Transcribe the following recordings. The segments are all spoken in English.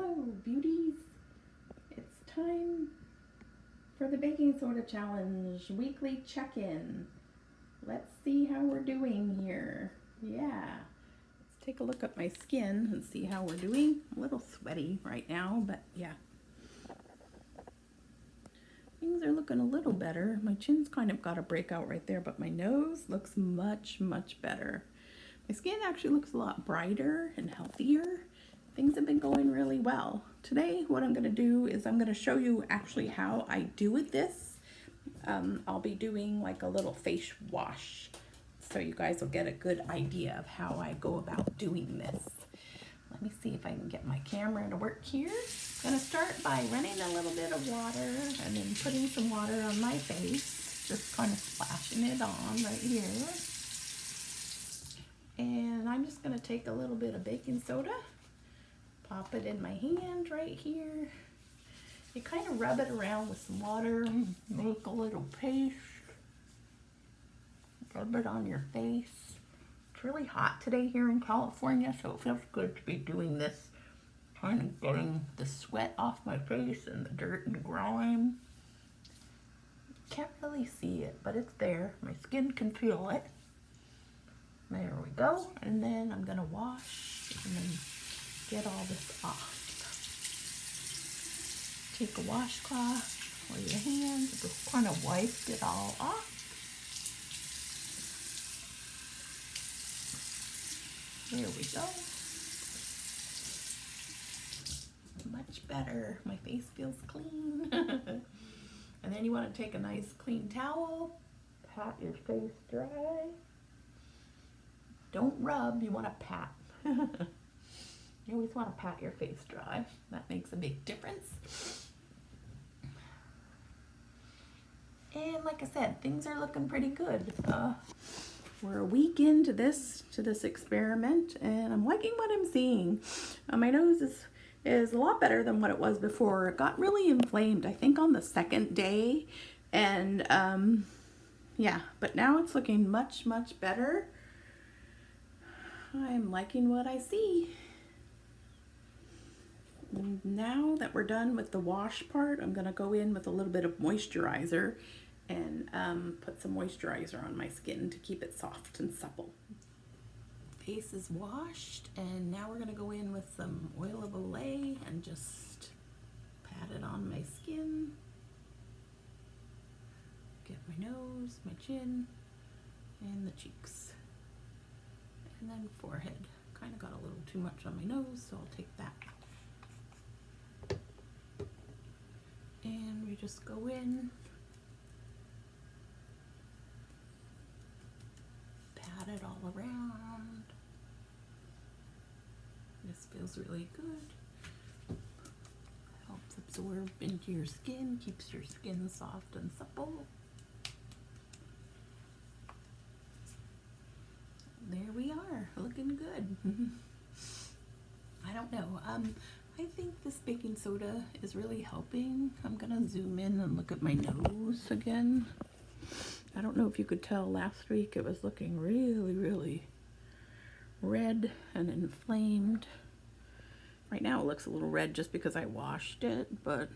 Hello, beauties. It's time for the baking soda challenge weekly check-in. Let's see how we're doing here. Yeah. Let's take a look at my skin and see how we're doing. A little sweaty right now, but yeah. Things are looking a little better. My chin's kind of got a breakout right there, but my nose looks much, much better. My skin actually looks a lot brighter and healthier. Things have been going really well. Today, what I'm going to do is I'm going to show you actually how I do with this. I'll be doing like a little face wash, so you guys will get a good idea of how I go about doing this. Let me see if I can get my camera to work here. I'm going to start by running a little bit of water and then putting some water on my face, just kind of splashing it on right here. And I'm just going to take a little bit of baking soda, pop it in my hand right here. You kind of rub it around with some water, make a little paste, rub it on your face. It's really hot today here in California, so it feels good to be doing this, kind of getting the sweat off my face and the dirt and grime. Can't really see it, but it's there. My skin can feel it. There we go. And then I'm gonna wash and then get all this off. Take a washcloth or your hands, just kind of wipe it all off. There we go. Much better. My face feels clean. And then you want to take a nice clean towel, pat your face dry. Don't rub, you want to pat. You always want to pat your face dry. That makes a big difference. And like I said, things are looking pretty good. We're a week into this experiment, and I'm liking what I'm seeing. My nose is a lot better than what it was before. It got really inflamed, I think, on the second day, and yeah, but now it's looking much, much better. I'm liking what I see. Now that we're done with the wash part, I'm gonna go in with a little bit of moisturizer and put some moisturizer on my skin to keep it soft and supple. Face is washed, and now we're gonna go in with some oil of Olay and just pat it on my skin. Get my nose, my chin, and the cheeks. And then forehead. Kind of got a little too much on my nose, so I'll take that. And we just go in, pat it all around. This feels really good. Helps absorb into your skin, keeps your skin soft and supple. There we are, looking good. I don't know. I think this baking soda is really helping. I'm gonna zoom in and look at my nose again. I don't know if you could tell, last week it was looking really, really red and inflamed. Right now it looks a little red just because I washed it, but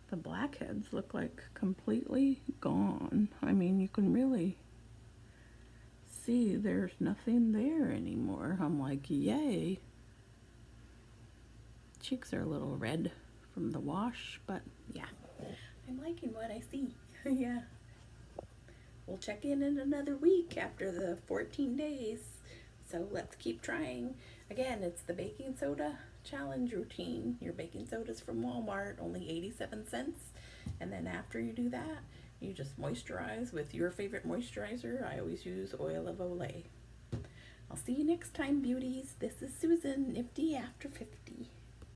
the blackheads look like completely gone. I mean, you can really see there's nothing there anymore. I'm like, yay. Cheeks are a little red from the wash, but yeah, I'm liking what I see. Yeah. We'll check in another week after the 14 days. So let's keep trying. Again, it's the baking soda challenge routine. Your baking soda's from Walmart, only 87 cents. And then after you do that, you just moisturize with your favorite moisturizer. I always use oil of Olay. I'll see you next time, beauties. This is Susan, Nifty After 50.